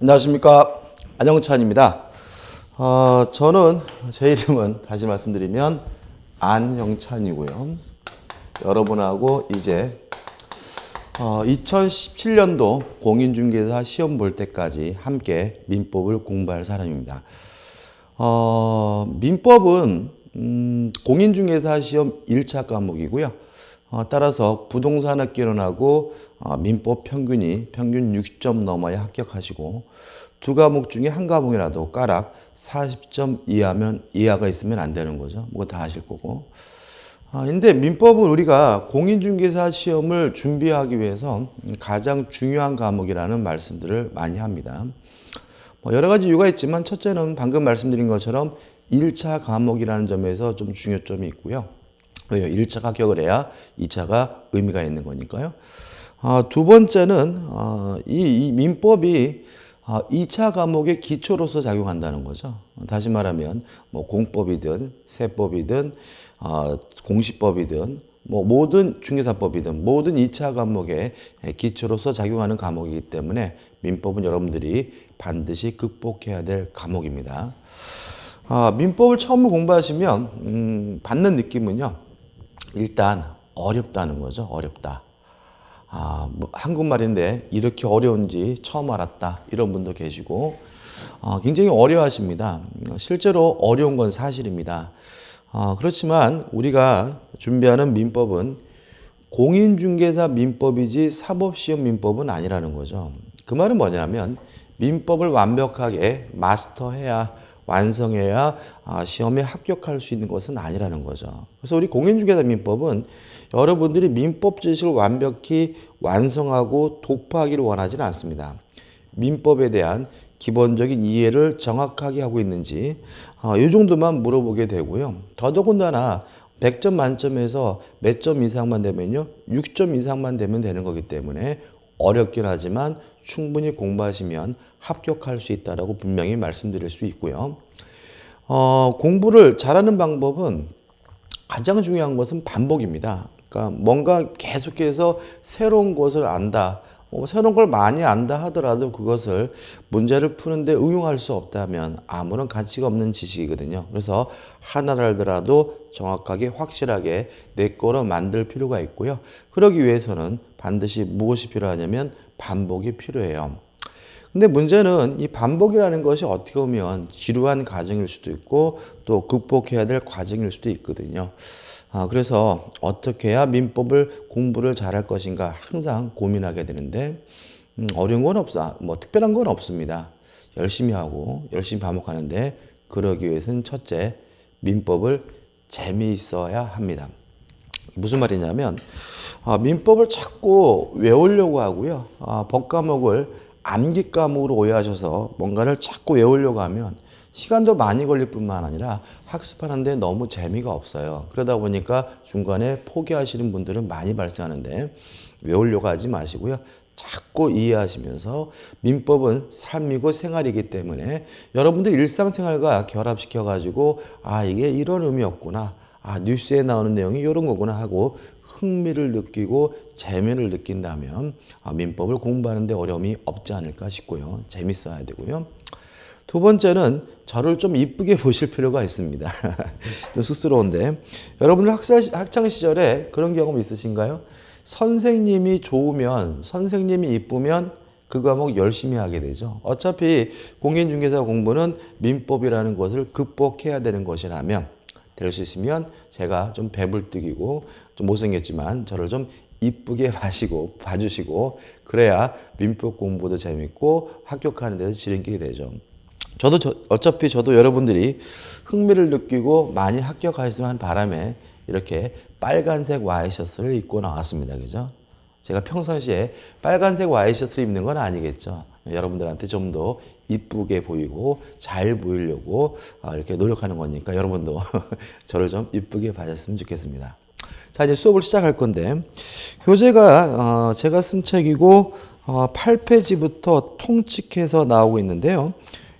안녕하십니까. 안영찬입니다. 저는 제 이름은 다시 말씀드리면 안영찬이고요. 여러분하고 이제 2017년도 공인중개사 시험 볼 때까지 함께 민법을 공부할 사람입니다. 민법은 공인중개사 시험 1차 과목이고요. 따라서 부동산학개론하고 민법 평균 60점 넘어야 합격하시고 두 과목 중에 한 과목이라도 까락 40점 이하가 있으면 안 되는 거죠. 뭐 다 하실 거고. 근데 민법은 우리가 공인중개사 시험을 준비하기 위해서 가장 중요한 과목이라는 말씀들을 많이 합니다. 여러 가지 이유가 있지만 첫째는 방금 말씀드린 것처럼 1차 과목이라는 점에서 좀 중요점이 있고요. 왜요? 1차 합격을 해야 2차가 의미가 있는 거니까요. 두 번째는 이 민법이 2차 과목의 기초로서 작용한다는 거죠. 다시 말하면 뭐 공법이든 세법이든 공시법이든 뭐 모든 중개사법이든 모든 2차 과목의 기초로서 작용하는 과목이기 때문에 민법은 여러분들이 반드시 극복해야 될 과목입니다. 민법을 처음 공부하시면 받는 느낌은요. 일단 어렵다는 거죠. 어렵다. 뭐 한국말인데 이렇게 어려운지 처음 알았다. 이런 분도 계시고 굉장히 어려워하십니다. 실제로 어려운 건 사실입니다. 그렇지만 우리가 준비하는 민법은 공인중개사 민법이지 사법시험 민법은 아니라는 거죠. 그 말은 뭐냐면 민법을 완벽하게 마스터해야 완성해야 시험에 합격할 수 있는 것은 아니라는 거죠. 그래서 우리 공인중개사 민법은 여러분들이 민법 지식을 완벽히 완성하고 독파하기를 원하지는 않습니다. 민법에 대한 기본적인 이해를 정확하게 하고 있는지 이 정도만 물어보게 되고요. 더더군다나 100점 만점에서 몇 점 이상만 되면요. 6점 이상만 되면 되는 거기 때문에 어렵긴 하지만 충분히 공부하시면 합격할 수 있다라고 분명히 말씀드릴 수 있고요. 공부를 잘하는 방법은 가장 중요한 것은 반복입니다. 그러니까 뭔가 계속해서 새로운 것을 안다. 새로운 걸 많이 안다 하더라도 그것을 문제를 푸는데 응용할 수 없다면 아무런 가치가 없는 지식이거든요. 그래서 하나를 알더라도 정확하게 확실하게 내 거로 만들 필요가 있고요. 그러기 위해서는 반드시 무엇이 필요하냐면 반복이 필요해요. 근데 문제는 이 반복이라는 것이 어떻게 보면 지루한 과정일 수도 있고 또 극복해야 될 과정일 수도 있거든요. 그래서 어떻게 해야 민법을 공부를 잘할 것인가 항상 고민하게 되는데 어려운 건 없어. 뭐 특별한 건 없습니다. 열심히 하고 열심히 반복하는데 그러기 위해서는 첫째 민법을 재미있어야 합니다. 무슨 말이냐면 민법을 자꾸 외우려고 하고요. 법 과목을 암기 과목으로 오해하셔서 뭔가를 자꾸 외우려고 하면 시간도 많이 걸릴 뿐만 아니라 학습하는데 너무 재미가 없어요. 그러다 보니까 중간에 포기하시는 분들은 많이 발생하는데 외우려고 하지 마시고요. 자꾸 이해하시면서 민법은 삶이고 생활이기 때문에 여러분들 일상생활과 결합시켜가지고 이게 이런 의미였구나. 뉴스에 나오는 내용이 이런 거구나 하고 흥미를 느끼고 재미를 느낀다면 민법을 공부하는 데 어려움이 없지 않을까 싶고요. 재밌어야 되고요. 두 번째는 저를 좀 이쁘게 보실 필요가 있습니다. 좀 쑥스러운데 여러분들 학창 시절에 그런 경험 있으신가요? 선생님이 좋으면 선생님이 이쁘면 그 과목 열심히 하게 되죠. 어차피 공인중개사 공부는 민법이라는 것을 극복해야 되는 것이라면 될 수 있으면 제가 좀 배불뚝이고 좀 못생겼지만 저를 좀 이쁘게 봐주시고 그래야 민법 공부도 재밌고 합격하는 데도 지름길이 되죠. 어차피 저도 여러분들이 흥미를 느끼고 많이 합격하셨으면 바람에 이렇게 빨간색 와이셔츠를 입고 나왔습니다. 그죠? 제가 평상시에 빨간색 와이셔츠를 입는 건 아니겠죠. 여러분들한테 좀 더 이쁘게 보이고 잘 보이려고 이렇게 노력하는 거니까 여러분도 저를 좀 이쁘게 봐줬으면 좋겠습니다. 자, 이제 수업을 시작할 건데 교재가 제가 쓴 책이고 8페이지부터 통칙해서 나오고 있는데요.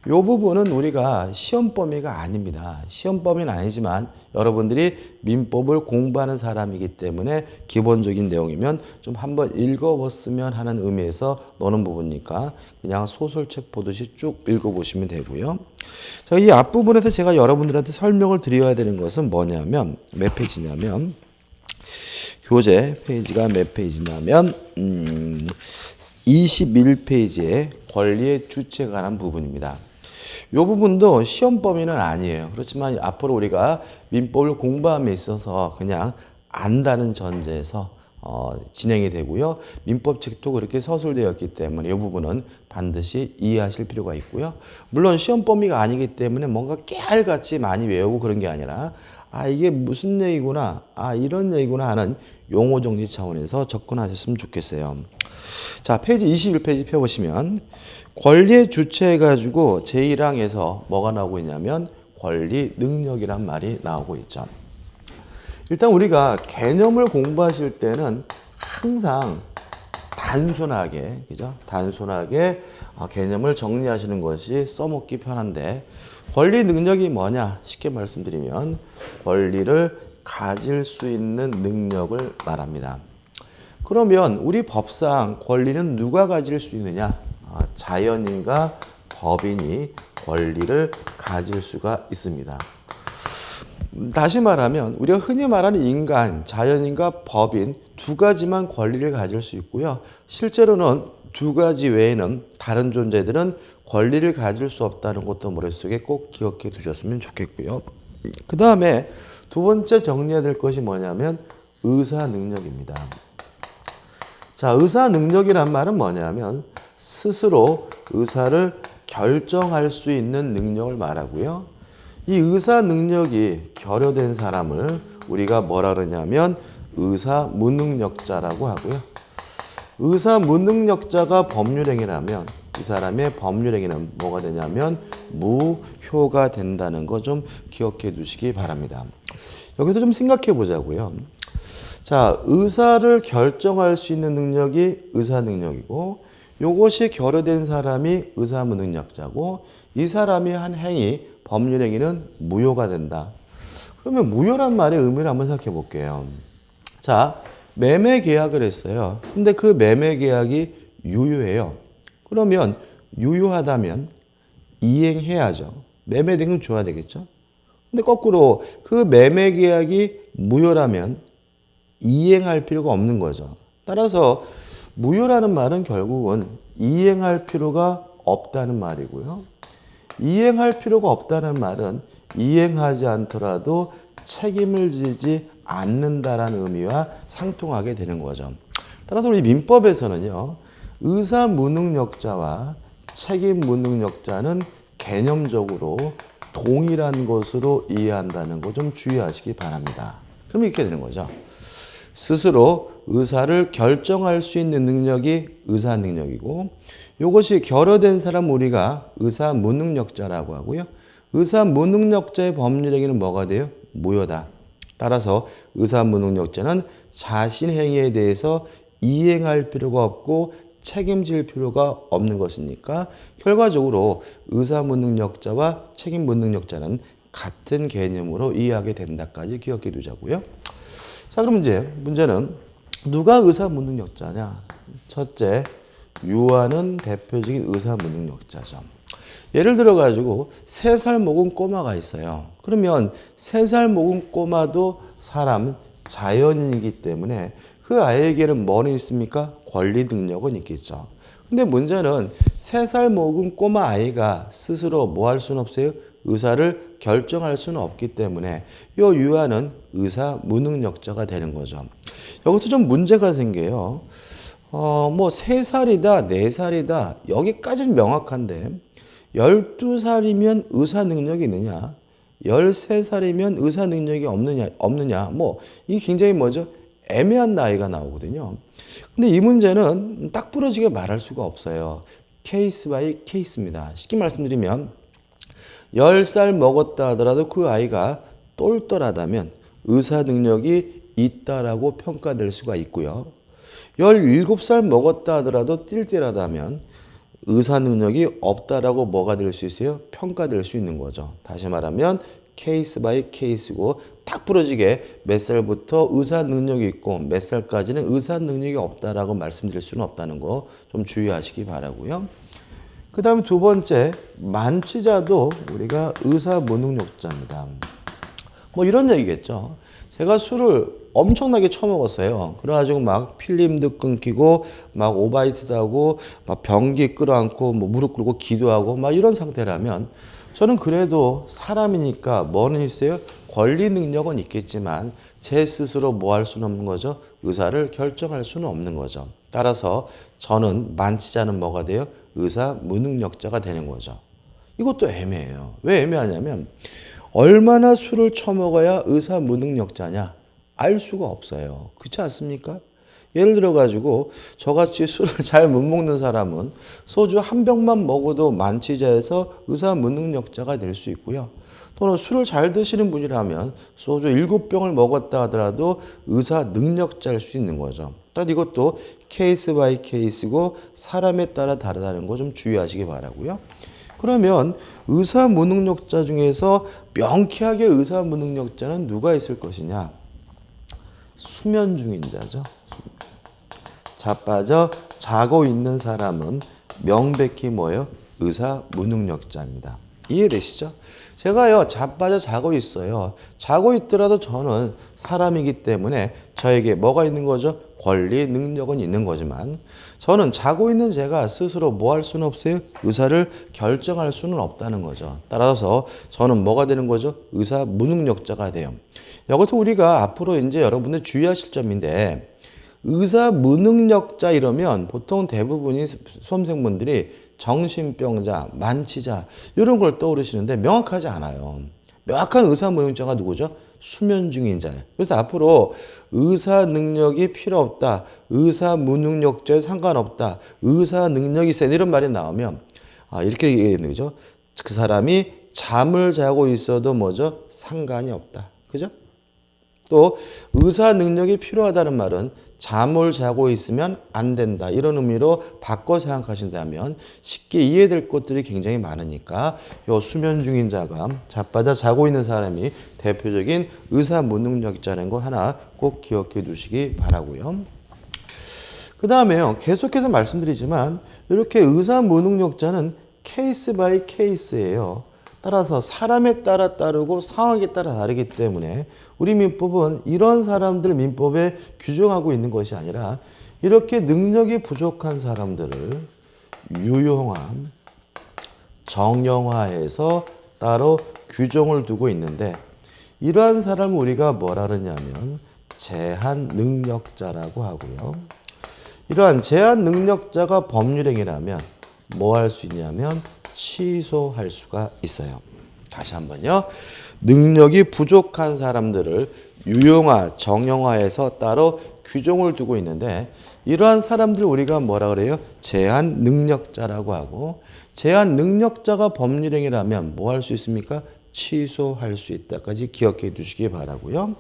요 부분은 우리가 시험 범위가 아닙니다. 시험 범위는 아니지만 여러분들이 민법을 공부하는 사람이기 때문에 기본적인 내용이면 좀 한번 읽어봤으면 하는 의미에서 넣는 부분이니까 그냥 소설책 보듯이 쭉 읽어보시면 되고요. 자, 이 앞부분에서 제가 여러분들한테 설명을 드려야 되는 것은 뭐냐면 몇 페이지냐면 교재 페이지가 몇 페이지냐면 21페이지에 권리의 주체에 관한 부분입니다. 이 부분도 시험 범위는 아니에요. 그렇지만 앞으로 우리가 민법을 공부함에 있어서 그냥 안다는 전제에서 진행이 되고요. 민법책도 그렇게 서술되었기 때문에 이 부분은 반드시 이해하실 필요가 있고요. 물론 시험 범위가 아니기 때문에 뭔가 깨알같이 많이 외우고 그런 게 아니라 이게 무슨 얘기구나, 이런 얘기구나 하는 용어 정리 차원에서 접근하셨으면 좋겠어요. 자, 페이지 21페이지 펴보시면 권리의 주체해가지고 제1항에서 뭐가 나오고 있냐면 권리 능력이란 말이 나오고 있죠. 일단 우리가 개념을 공부하실 때는 항상 단순하게, 그죠? 단순하게 개념을 정리하시는 것이 써먹기 편한데 권리 능력이 뭐냐? 쉽게 말씀드리면 권리를 가질 수 있는 능력을 말합니다. 그러면 우리 법상 권리는 누가 가질 수 있느냐? 자연인과 법인이 권리를 가질 수가 있습니다. 다시 말하면 우리가 흔히 말하는 인간, 자연인과 법인 두 가지만 권리를 가질 수 있고요. 실제로는 두 가지 외에는 다른 존재들은 권리를 가질 수 없다는 것도 머릿속에 꼭 기억해 두셨으면 좋겠고요. 그 다음에 두 번째 정리해야 될 것이 뭐냐면 의사 능력입니다. 자, 의사 능력이란 말은 뭐냐면 스스로 의사를 결정할 수 있는 능력을 말하고요. 이 의사 능력이 결여된 사람을 우리가 뭐라 그러냐면 의사 무능력자라고 하고요. 의사 무능력자가 법률행위라면 이 사람의 법률행위는 뭐가 되냐면 무효가 된다는 거 좀 기억해 두시기 바랍니다. 여기서 좀 생각해 보자고요. 자, 의사를 결정할 수 있는 능력이 의사 능력이고 요것이 결여된 사람이 의사 무능력자고 이 사람이 한 행위, 법률 행위는 무효가 된다. 그러면 무효란 말의 의미를 한번 생각해 볼게요. 자, 매매 계약을 했어요. 근데 그 매매 계약이 유효해요. 그러면 유효하다면 이행해야죠. 매매 등은 줘야 되겠죠. 근데 거꾸로 그 매매 계약이 무효라면 이행할 필요가 없는 거죠. 따라서 무효라는 말은 결국은 이행할 필요가 없다는 말이고요. 이행할 필요가 없다는 말은 이행하지 않더라도 책임을 지지 않는다라는 의미와 상통하게 되는 거죠. 따라서 우리 민법에서는요. 의사 무능력자와 책임 무능력자는 개념적으로 동일한 것으로 이해한다는 거 좀 주의하시기 바랍니다. 그럼 이렇게 되는 거죠. 스스로 의사를 결정할 수 있는 능력이 의사 능력이고 이것이 결여된 사람 우리가 의사 무능력자라고 하고요. 의사 무능력자의 법률행위는 뭐가 돼요? 무효다. 따라서 의사 무능력자는 자신 행위에 대해서 이행할 필요가 없고 책임질 필요가 없는 것이니까 결과적으로 의사 무능력자와 책임 무능력자는 같은 개념으로 이해하게 된다까지 기억해 두자고요. 자, 그럼 이제 문제는 누가 의사 무능력자냐? 첫째, 유아는 대표적인 의사 무능력자죠. 예를 들어 가지고 3살 먹은 꼬마가 있어요. 그러면 3살 먹은 꼬마도 사람 자연인이기 때문에 그 아이에게는 뭐는 있습니까? 권리 능력은 있겠죠. 근데 문제는 3살 먹은 꼬마 아이가 스스로 뭐 할 수는 없어요? 의사를 결정할 수는 없기 때문에 이 유아는 의사 무능력자가 되는 거죠. 여기서 좀 문제가 생겨요. 뭐 3살이다, 4살이다 여기까지는 명확한데 12살이면 의사 능력이 있느냐? 13살이면 의사 능력이 없느냐? 뭐 이게 굉장히 뭐죠? 애매한 나이가 나오거든요. 근데 이 문제는 딱 부러지게 말할 수가 없어요. 케이스 바이 케이스입니다. 쉽게 말씀드리면 10살 먹었다 하더라도 그 아이가 똘똘하다면 의사 능력이 있다라고 평가될 수가 있고요. 17살 먹었다 하더라도 띨띨하다면 의사 능력이 없다라고 뭐가 될 수 있어요? 평가될 수 있는 거죠. 다시 말하면 케이스 바이 케이스고 딱 부러지게 몇 살부터 의사 능력이 있고 몇 살까지는 의사 능력이 없다라고 말씀드릴 수는 없다는 거 좀 주의하시기 바라고요. 그 다음에 두 번째, 만취자도 우리가 의사 무능력자입니다. 뭐 이런 얘기겠죠. 제가 술을 엄청나게 처먹었어요. 그래가지고 막 필름도 끊기고 막 오바이트도 하고 막 변기 끌어안고 뭐 무릎 꿇고 기도하고 막 이런 상태라면 저는 그래도 사람이니까 뭐는 있어요? 권리 능력은 있겠지만 제 스스로 뭐 할 수는 없는 거죠? 의사를 결정할 수는 없는 거죠. 따라서 저는 만취자는 뭐가 돼요? 의사 무능력자가 되는 거죠. 이것도 애매해요. 왜 애매하냐면 얼마나 술을 처먹어야 의사 무능력자냐? 알 수가 없어요. 그렇지 않습니까? 예를 들어 가지고 저같이 술을 잘 못 먹는 사람은 소주 한 병만 먹어도 만취자에서 의사 무능력자가 될 수 있고요. 또는 술을 잘 드시는 분이라면 소주 7병을 먹었다 하더라도 의사 능력자일 수 있는 거죠. 따라 이것도 케이스 바이 케이스고 사람에 따라 다르다는 거 좀 주의하시기 바라고요. 그러면 의사 무능력자 중에서 명쾌하게 의사 무능력자는 누가 있을 것이냐? 수면 중인 자죠. 자빠져 자고 있는 사람은 명백히 뭐예요? 의사 무능력자입니다. 이해되시죠? 제가요 자빠져 자고 있어요. 자고 있더라도 저는 사람이기 때문에 저에게 뭐가 있는 거죠? 권리, 능력은 있는 거지만 저는 자고 있는 제가 스스로 뭐 할 수는 없어요? 의사를 결정할 수는 없다는 거죠. 따라서 저는 뭐가 되는 거죠? 의사 무능력자가 돼요. 여기서 우리가 앞으로 이제 여러분들 주의하실 점인데 의사 무능력자 이러면 보통 대부분이 수험생분들이 정신병자, 만취자 이런 걸 떠오르시는데 명확하지 않아요. 명확한 의사 무능력자가 누구죠? 수면 중인 자예요. 그래서 앞으로 의사 능력이 필요 없다. 의사 무능력자에 상관없다. 의사 능력이 센 이런 말이 나오면 이렇게 얘기하는 거죠. 그 사람이 잠을 자고 있어도 뭐죠? 상관이 없다. 그죠? 또 의사 능력이 필요하다는 말은 잠을 자고 있으면 안 된다. 이런 의미로 바꿔 생각하신다면 쉽게 이해될 것들이 굉장히 많으니까 요 수면 중인 자가 자빠져 자고 있는 사람이 대표적인 의사 무능력자라는 거 하나 꼭 기억해 두시기 바라고요. 그 다음에요. 계속해서 말씀드리지만 이렇게 의사 무능력자는 케이스 바이 케이스예요. 따라서 사람에 따라 따르고 상황에 따라 다르기 때문에 우리 민법은 이런 사람들 민법에 규정하고 있는 것이 아니라 이렇게 능력이 부족한 사람들을 유용화, 정형화해서 따로 규정을 두고 있는데 이러한 사람을 우리가 뭐라 그러냐면 제한 능력자라고 하고요. 이러한 제한 능력자가 법률행위라면 뭐 할 수 있냐면 취소할 수가 있어요. 다시 한번요. 능력이 부족한 사람들을 유형화, 정형화해서 따로 규정을 두고 있는데 이러한 사람들 우리가 뭐라 그래요? 제한 능력자라고 하고 제한 능력자가 법률행위라면 뭐 할 수 있습니까? 취소할 수 있다까지 기억해 두시기 바라고요.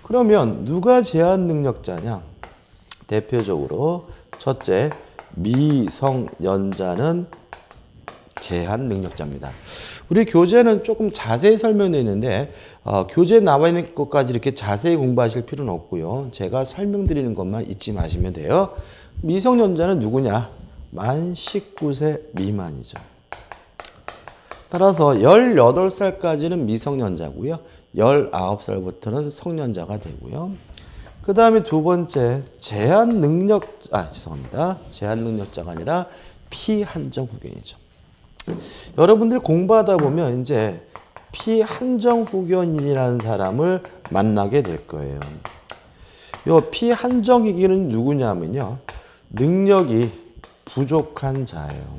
그러면 누가 제한 능력자냐? 대표적으로 첫째, 미성년자는 제한 능력자입니다. 우리 교재는 조금 자세히 설명되어 있는데 교재에 나와 있는 것까지 이렇게 자세히 공부하실 필요는 없고요. 제가 설명드리는 것만 잊지 마시면 돼요. 미성년자는 누구냐? 만 19세 미만이죠. 따라서 18살까지는 미성년자고요. 19살부터는 성년자가 되고요. 그 다음에 두 번째, 제한 능력자가 아니라 피한정 후견이죠. 여러분들이 공부하다 보면 이제 피한정 후견인이라는 사람을 만나게 될 거예요. 이 피한정이기는 누구냐면요. 능력이 부족한 자예요.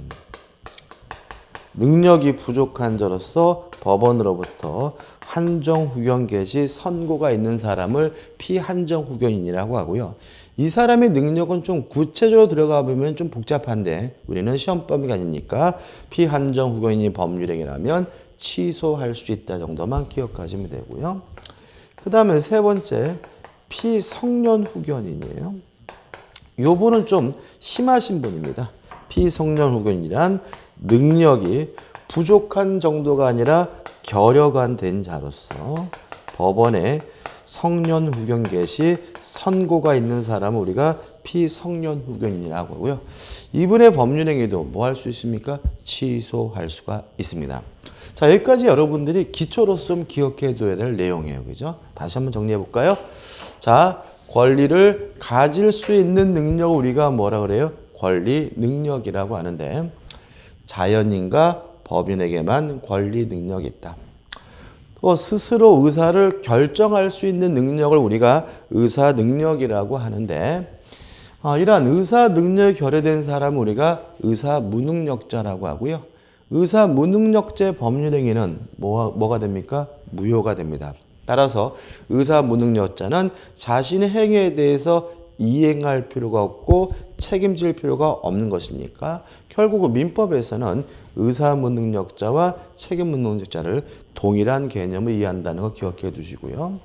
능력이 부족한 자로서 법원으로부터 한정 후견 개시 선고가 있는 사람을 피한정 후견인이라고 하고요. 이 사람의 능력은 좀 구체적으로 들어가 보면 좀 복잡한데 우리는 시험 범위가 아니니까 피한정 후견인이 법률행위라면 취소할 수 있다 정도만 기억하시면 되고요. 그 다음에 세 번째, 피성년 후견인이에요. 요 분은 좀 심하신 분입니다. 피성년 후견이란 능력이 부족한 정도가 아니라 결여가 된 자로서 법원에 성년 후견 개시 선고가 있는 사람을 우리가 피성년 후견이라고 하고요. 이분의 법률행위도 뭐 할 수 있습니까? 취소할 수가 있습니다. 자, 여기까지 여러분들이 기초로서 좀 기억해 둬야 될 내용이에요. 그죠? 다시 한번 정리해 볼까요? 자, 권리를 가질 수 있는 능력을 우리가 뭐라 그래요? 권리 능력이라고 하는데 자연인과 법인에게만 권리 능력이 있다. 또 스스로 의사를 결정할 수 있는 능력을 우리가 의사 능력이라고 하는데 이러한 의사 능력이 결여된 사람을 우리가 의사 무능력자라고 하고요. 의사 무능력자의 법률행위는 뭐가 됩니까? 무효가 됩니다. 따라서 의사 무능력자는 자신의 행위에 대해서 이행할 필요가 없고 책임질 필요가 없는 것이니까 결국 민법에서는 의사 무능력자와 책임 무능력자를 동일한 개념을 이해한다는 거 기억해 두시고요.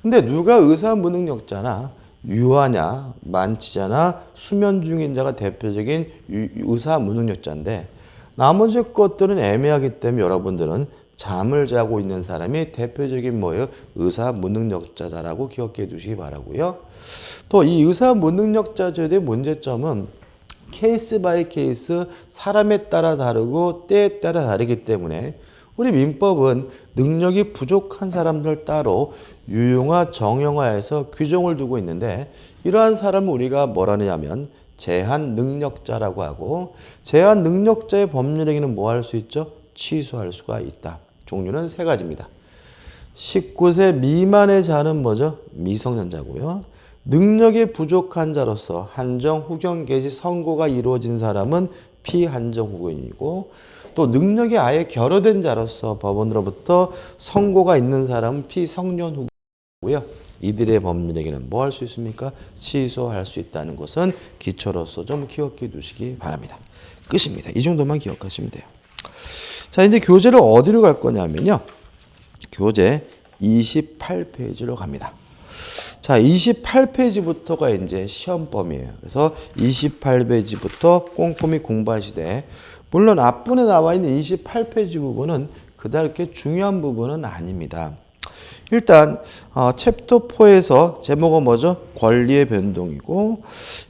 근데 누가 의사 무능력자나 유아냐, 만취자나 수면 중인 자가 대표적인 의사 무능력자인데 나머지 것들은 애매하기 때문에 여러분들은 잠을 자고 있는 사람이 대표적인 뭐예요? 의사 무능력자라고 기억해 두시기 바라고요. 또 이 의사 무능력자들의 문제점은 케이스 바이 케이스 사람에 따라 다르고 때에 따라 다르기 때문에 우리 민법은 능력이 부족한 사람들 따로 유형화, 정형화해서 규정을 두고 있는데 이러한 사람을 우리가 뭐라냐면 제한 능력자라고 하고 제한 능력자의 법률행위는 뭐 할 수 있죠? 취소할 수가 있다. 종류는 세 가지입니다. 19세 미만의 자는 뭐죠? 미성년자고요. 능력이 부족한 자로서 한정 후견 개시 선고가 이루어진 사람은 피한정 후견이고 또 능력이 아예 결여된 자로서 법원으로부터 선고가 있는 사람은 피성년 후견이고요. 이들의 법률행위는 뭐 할 수 있습니까? 취소할 수 있다는 것은 기초로서 좀 기억해 두시기 바랍니다. 끝입니다. 이 정도만 기억하시면 돼요. 자, 이제 교재를 어디로 갈 거냐면요. 교재 28페이지로 갑니다. 자, 28페이지부터가 이제 시험범위예요. 그래서 28페이지부터 꼼꼼히 공부하시되 물론 앞부분에 나와 있는 28페이지 부분은 그다지 중요한 부분은 아닙니다. 일단 챕터 4에서 제목은 뭐죠? 권리의 변동이고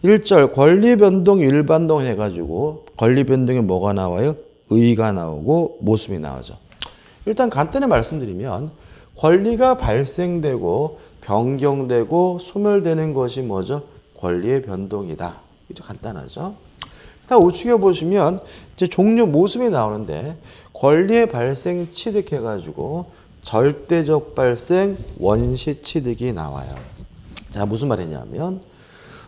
1절 권리의 변동 일반동 해가지고 권리 변동에 뭐가 나와요? 의의가 나오고 모습이 나오죠. 일단 간단히 말씀드리면 권리가 발생되고 변경되고 소멸되는 것이 뭐죠? 권리의 변동이다. 이제 간단하죠. 다 우측에 보시면 이제 종류 모습이 나오는데 권리의 발생 취득해가지고 절대적 발생 원시 취득이 나와요. 자, 무슨 말이냐면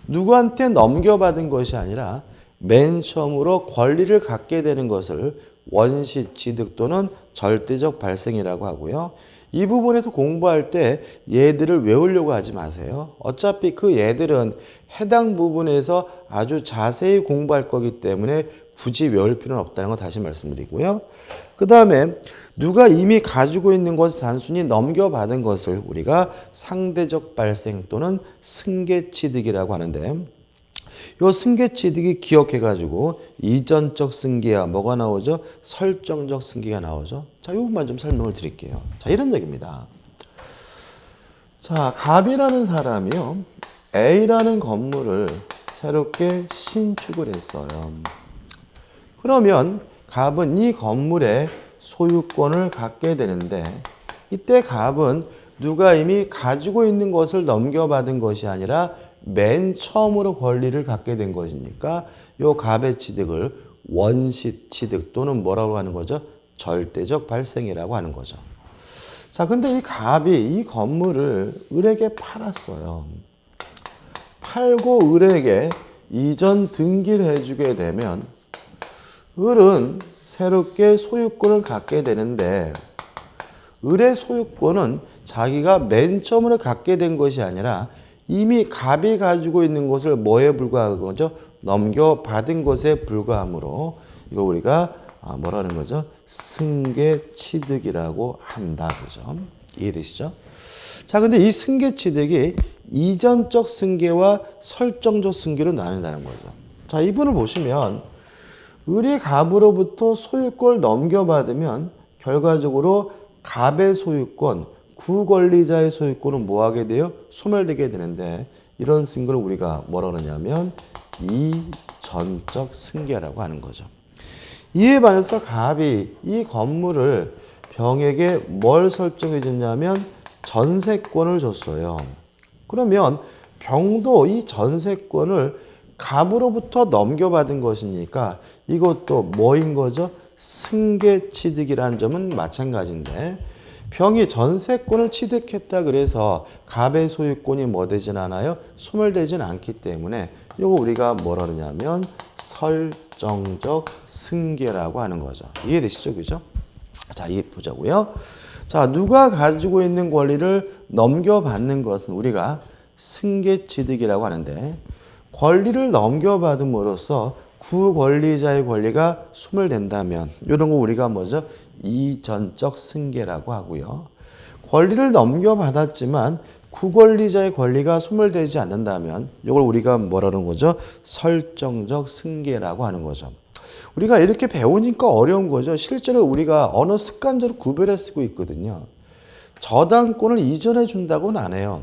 누구한테 넘겨받은 것이 아니라 맨 처음으로 권리를 갖게 되는 것을 원시 취득 또는 절대적 발생이라고 하고요. 이 부분에서 공부할 때 얘들을 외우려고 하지 마세요. 어차피 그 얘들은 해당 부분에서 아주 자세히 공부할 거기 때문에 굳이 외울 필요는 없다는 거 다시 말씀드리고요. 그 다음에 누가 이미 가지고 있는 것을 단순히 넘겨받은 것을 우리가 상대적 발생 또는 승계취득이라고 하는데 요 승계취득이 기억해가지고 이전적 승계와 뭐가 나오죠? 설정적 승계가 나오죠. 자, 이 부분만 좀 설명을 드릴게요. 자, 이런 얘기입니다. 자, 갑이라는 사람이요. A라는 건물을 새롭게 신축을 했어요. 그러면 갑은 이 건물의 소유권을 갖게 되는데 이때 갑은 누가 이미 가지고 있는 것을 넘겨받은 것이 아니라 맨 처음으로 권리를 갖게 된 것이니까 이 갑의 취득을 원시 취득 또는 뭐라고 하는 거죠? 절대적 발생이라고 하는 거죠. 자, 근데 이 갑이 이 건물을 을에게 팔았어요. 팔고 을에게 이전 등기를 해주게 되면 을은 새롭게 소유권을 갖게 되는데 을의 소유권은 자기가 맨 처음으로 갖게 된 것이 아니라 이미 갑이 가지고 있는 것을 뭐에 불과한 거죠? 넘겨받은 것에 불과하므로 이거 우리가 뭐라는 거죠? 승계취득이라고 한다. 그죠? 이해되시죠? 자, 근데 이 승계취득이 이전적 승계와 설정적 승계로 나눈다는 거죠. 자, 이분을 보시면 을이 갑으로부터 소유권을 넘겨받으면 결과적으로 갑의 소유권, 구권리자의 소유권은 뭐하게 돼요? 소멸되게 되는데 이런 걸 우리가 뭐라 그러냐면 이전적 승계라고 하는 거죠. 이에 반해서 갑이 이 건물을 병에게 뭘 설정해 줬냐면 전세권을 줬어요. 그러면 병도 이 전세권을 갑으로부터 넘겨받은 것이니까 이것도 뭐인 거죠? 승계취득이라는 점은 마찬가지인데 병이 전세권을 취득했다 그래서 갑의 소유권이 뭐 되진 않아요? 소멸되진 않기 때문에 이거 우리가 뭐라 그러냐면 설정적 승계라고 하는 거죠. 이해되시죠? 그죠? 자, 이해 보자고요. 자, 누가 가지고 있는 권리를 넘겨받는 것은 우리가 승계취득이라고 하는데 권리를 넘겨받음으로써 구권리자의 권리가 소멸된다면 이런 거 우리가 뭐죠? 이전적 승계라고 하고요. 권리를 넘겨받았지만 구권리자의 권리가 소멸되지 않는다면 이걸 우리가 뭐라는 거죠? 설정적 승계라고 하는 거죠. 우리가 이렇게 배우니까 어려운 거죠. 실제로 우리가 언어 습관적으로 구별해 쓰고 있거든요. 저당권을 이전해 준다고는 안 해요.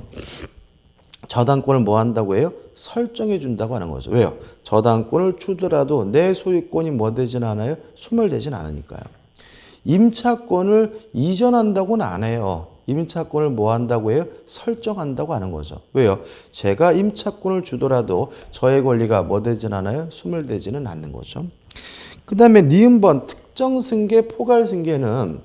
저당권을 뭐 한다고 해요? 설정해 준다고 하는 거죠. 왜요? 저당권을 주더라도 내 소유권이 뭐 되진 않아요? 소멸되진 않으니까요. 임차권을 이전한다고는 안 해요. 임차권을 뭐 한다고 해요? 설정한다고 하는 거죠. 왜요? 제가 임차권을 주더라도 저의 권리가 뭐 되진 않아요? 소멸되지는 않는 거죠. 그 다음에 니은번 특정승계, 포괄승계는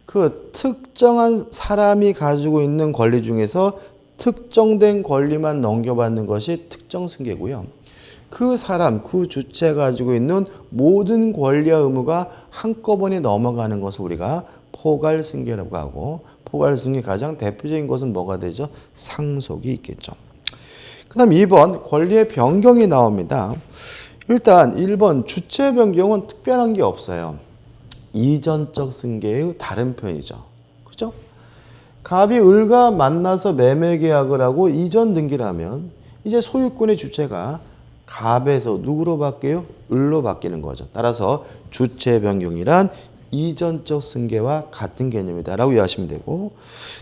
그 특정한 사람이 가지고 있는 권리 중에서 특정된 권리만 넘겨받는 것이 특정승계고요. 그 사람, 그 주체 가지고 있는 모든 권리와 의무가 한꺼번에 넘어가는 것을 우리가 포괄승계라고 하고 포괄승계 가장 대표적인 것은 뭐가 되죠? 상속이 있겠죠. 그 다음 2번 권리의 변경이 나옵니다. 일단 1번 주체 변경은 특별한 게 없어요. 이전적 승계의 다른 표현이죠. 그죠? 갑이 을과 만나서 매매 계약을 하고 이전 등기를 하면 이제 소유권의 주체가 갑에서 누구로 바뀌어요? 을로 바뀌는 거죠. 따라서 주체 변경이란 이전적 승계와 같은 개념이다라고 이해하시면 되고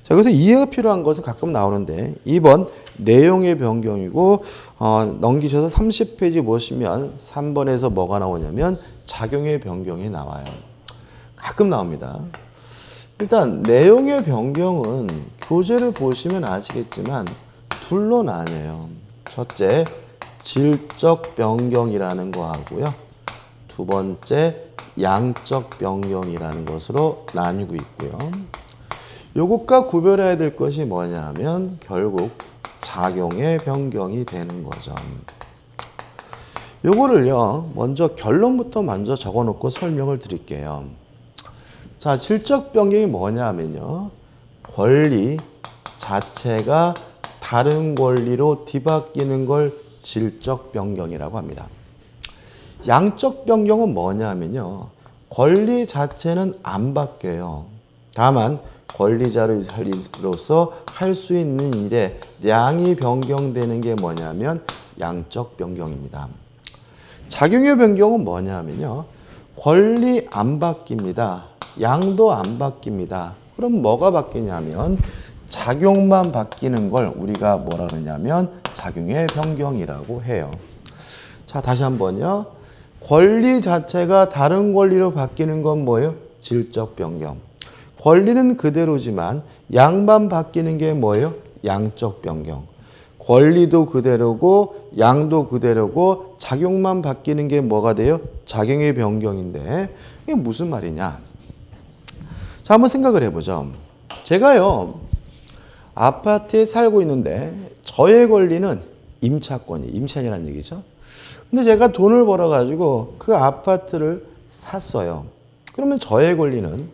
자 여기서 이해가 필요한 것은 가끔 나오는데 2번 내용의 변경이고 넘기셔서 30페이지 보시면 3번에서 뭐가 나오냐면 작용의 변경이 나와요. 가끔 나옵니다. 일단 내용의 변경은 교재를 보시면 아시겠지만 둘로 나뉘어요. 첫째, 질적 변경이라는 거 하고요. 두 번째, 양적 변경이라는 것으로 나뉘고 있고요. 요것과 구별해야 될 것이 뭐냐 하면 결국 작용의 변경이 되는 거죠. 요거를요, 먼저 결론부터 먼저 적어 놓고 설명을 드릴게요. 자, 질적 변경이 뭐냐 하면요. 권리 자체가 다른 권리로 뒤바뀌는 걸 질적 변경이라고 합니다. 양적 변경은 뭐냐 하면요. 권리 자체는 안 바뀌어요. 다만 권리자로서 할 수 있는 일에 양이 변경되는 게 뭐냐면 양적 변경입니다. 작용의 변경은 뭐냐 하면요. 권리 안 바뀝니다. 양도 안 바뀝니다. 그럼 뭐가 바뀌냐면 작용만 바뀌는 걸 우리가 뭐라 그러냐면 작용의 변경이라고 해요. 자, 다시 한번요. 권리 자체가 다른 권리로 바뀌는 건 뭐예요? 질적 변경. 권리는 그대로지만 양만 바뀌는 게 뭐예요? 양적 변경. 권리도 그대로고 양도 그대로고 작용만 바뀌는 게 뭐가 돼요? 작용의 변경인데 이게 무슨 말이냐? 자, 한번 생각을 해보죠. 제가요 아파트에 살고 있는데 저의 권리는 임차권이라는 얘기죠. 근데 제가 돈을 벌어가지고 그 아파트를 샀어요. 그러면 저의 권리는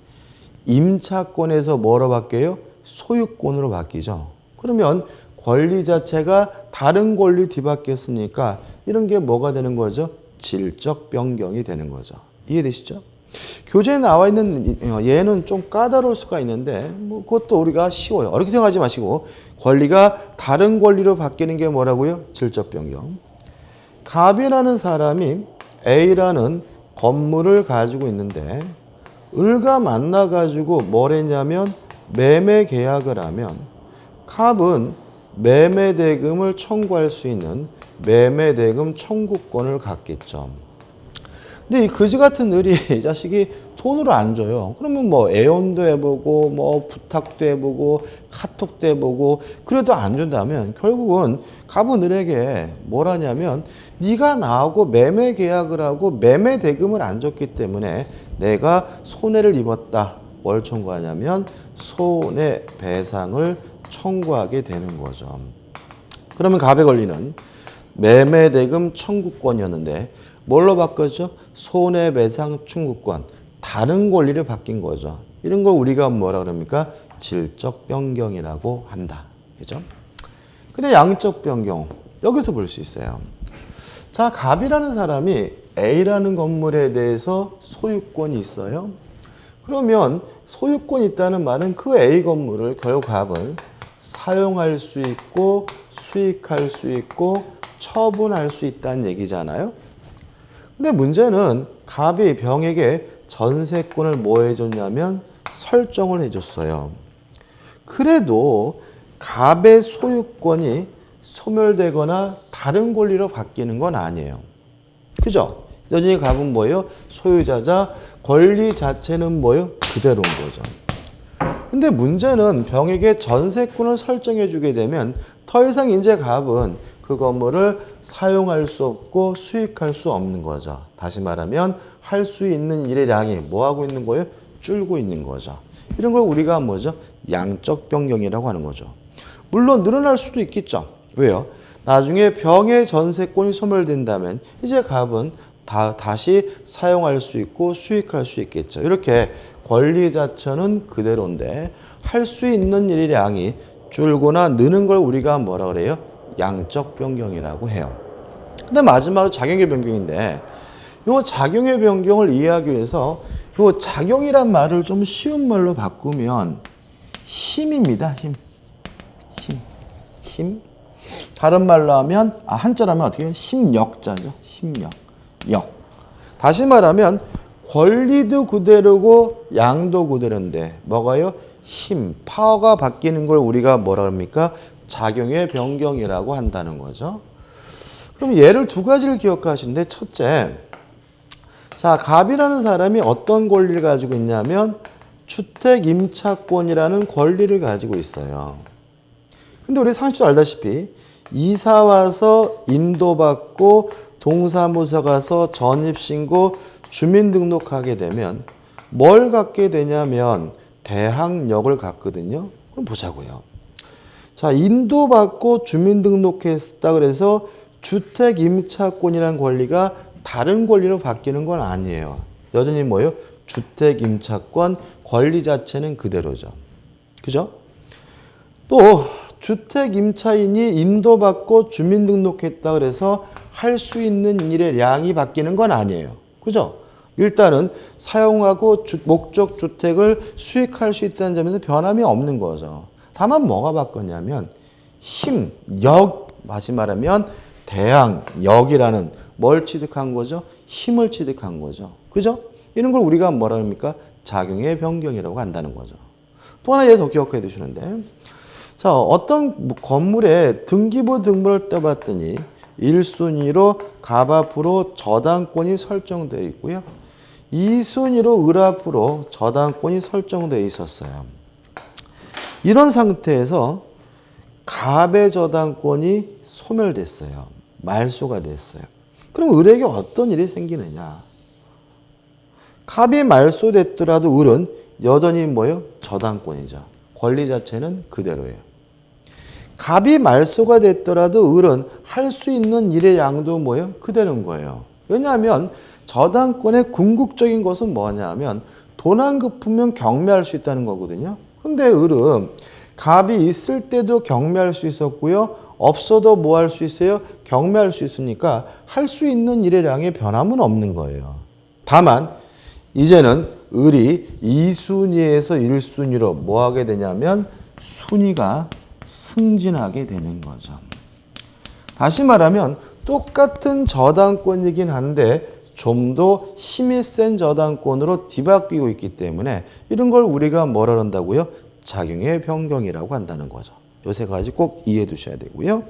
임차권에서 뭐로 바뀌어요? 소유권으로 바뀌죠. 그러면 권리 자체가 다른 권리 뒤바뀌었으니까 이런 게 뭐가 되는 거죠? 질적 변경이 되는 거죠. 이해되시죠? 교재에 나와 있는 예는 좀 까다로울 수가 있는데 뭐 그것도 우리가 쉬워요. 어렵게 생각하지 마시고 권리가 다른 권리로 바뀌는 게 뭐라고요? 질적 변경. 갑이라는 사람이 A라는 건물을 가지고 있는데 을과 만나가지고 뭘 했냐면 매매 계약을 하면 갑은 매매 대금을 청구할 수 있는 매매 대금 청구권을 갖겠죠. 근데 이 그지 같은 을이 이 자식이 돈으로 안 줘요. 그러면 뭐 애원도 해보고 뭐 부탁도 해보고 카톡도 해보고 그래도 안 준다면 결국은 갑은 을에게 뭘 하냐면 네가 나하고 매매 계약을 하고 매매 대금을 안 줬기 때문에 내가 손해를 입었다. 뭘 청구하냐면 손해배상을 청구하게 되는 거죠. 그러면 갑에 걸리는 매매 대금 청구권이었는데 뭘로 바꿨죠? 손해배상 청구권. 다른 권리를 바뀐 거죠. 이런 걸 우리가 뭐라 그럽니까? 질적 변경이라고 한다. 그죠? 근데 양적 변경. 여기서 볼 수 있어요. 자, 갑이라는 사람이 A라는 건물에 대해서 소유권이 있어요. 그러면 소유권이 있다는 말은 그 A 건물을 결국 갑은 사용할 수 있고 수익할 수 있고 처분할 수 있다는 얘기잖아요. 근데 문제는 갑이 병에게 전세권을 뭐 해줬냐면 설정을 해줬어요. 그래도 갑의 소유권이 소멸되거나 다른 권리로 바뀌는 건 아니에요. 그죠? 여전히 갑은 뭐예요? 소유자자 권리 자체는 뭐예요? 그대로인 거죠. 근데 문제는 병에게 전세권을 설정해 주게 되면 더 이상 이제 갑은 그 건물을 사용할 수 없고 수익할 수 없는 거죠. 다시 말하면 할 수 있는 일의 양이 뭐 하고 있는 거예요? 줄고 있는 거죠. 이런 걸 우리가 뭐죠? 양적 변경이라고 하는 거죠. 물론 늘어날 수도 있겠죠. 왜요? 나중에 병의 전세권이 소멸된다면 이제 갑은 다시 사용할 수 있고 수익할 수 있겠죠. 이렇게 권리 자체는 그대로인데 할 수 있는 일의 양이 줄거나 느는 걸 우리가 뭐라 그래요? 양적 변경이라고 해요. 근데 마지막으로 작용의 변경인데 이 작용의 변경을 이해하기 위해서 이 작용이란 말을 좀 쉬운 말로 바꾸면 힘입니다. 힘. 다른 말로 하면 한자로 하면 어떻게 해요? 힘역자죠. 힘역. 역. 다시 말하면 권리도 그대로고 양도 그대로인데 뭐가요? 힘, 파워가 바뀌는 걸 우리가 뭐라 합니까? 작용의 변경이라고 한다는 거죠. 그럼 예를 두 가지를 기억하시는데 첫째, 자, 갑이라는 사람이 어떤 권리를 가지고 있냐면 주택 임차권이라는 권리를 가지고 있어요. 근데 우리 상식적으로 알다시피 이사 와서 인도받고 동사무소 가서 전입신고 주민등록하게 되면 뭘 갖게 되냐면 대항력을 갖거든요. 그럼 보자고요. 자, 인도받고 주민등록했다 그래서 주택 임차권이라는 권리가 다른 권리로 바뀌는 건 아니에요. 여전히 뭐예요? 주택 임차권 권리 자체는 그대로죠. 그죠? 또 주택 임차인이 인도받고 주민등록했다 그래서 할 수 있는 일의 양이 바뀌는 건 아니에요. 그죠? 일단은 사용하고 목적 주택을 수익할 수 있다는 점에서 변함이 없는 거죠. 다만 뭐가 바뀌었냐면 힘, 역, 다시 말하면 대항, 역이라는 뭘 취득한 거죠? 힘을 취득한 거죠. 그죠? 이런 걸 우리가 뭐라 합니까? 작용의 변경이라고 한다는 거죠. 또 하나 예더 기억해 두시는데 자, 어떤 건물에 등기부 등본을 떠봤더니 1순위로 갑 앞으로 저당권이 설정되어 있고요. 2순위로 을 앞으로 저당권이 설정되어 있었어요. 이런 상태에서 갑의 저당권이 소멸됐어요. 말소가 됐어요. 그럼 을에게 어떤 일이 생기느냐? 갑이 말소됐더라도 을은 여전히 뭐예요? 저당권이죠. 권리 자체는 그대로예요. 갑이 말소가 됐더라도 을은 할 수 있는 일의 양도 뭐예요? 그대로인 거예요. 왜냐하면 저당권의 궁극적인 것은 뭐냐면 돈 안 갚으면 경매할 수 있다는 거거든요. 근데 을은 갑이 있을 때도 경매할 수 있었고요. 없어도 뭐 할 수 있어요? 경매할 수 있으니까 할 수 있는 일의 양의 변함은 없는 거예요. 다만 이제는 을이 2순위에서 1순위로 뭐 하게 되냐면 순위가 승진하게 되는 거죠. 다시 말하면 똑같은 저당권이긴 한데 좀 더 힘이 센 저당권으로 뒤바뀌고 있기 때문에 이런 걸 우리가 뭐라 한다고요? 작용의 변경이라고 한다는 거죠. 요 세 가지 꼭 이해해 두셔야 되고요.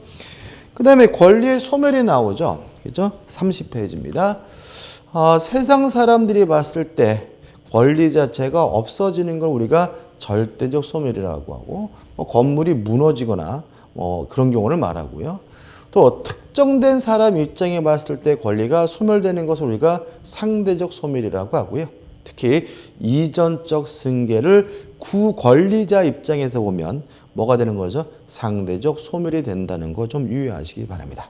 그 다음에 권리의 소멸이 나오죠. 그죠? 30페이지입니다. 세상 사람들이 봤을 때 권리 자체가 없어지는 걸 우리가 절대적 소멸이라고 하고 건물이 무너지거나 그런 경우를 말하고요. 또 특정된 사람 입장에 봤을 때 권리가 소멸되는 것을 우리가 상대적 소멸이라고 하고요. 특히 이전적 승계를 구권리자 입장에서 보면 뭐가 되는 거죠? 상대적 소멸이 된다는 거 좀 유의하시기 바랍니다.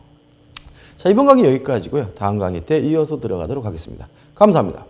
자, 이번 강의 여기까지고요. 다음 강의 때 이어서 들어가도록 하겠습니다. 감사합니다.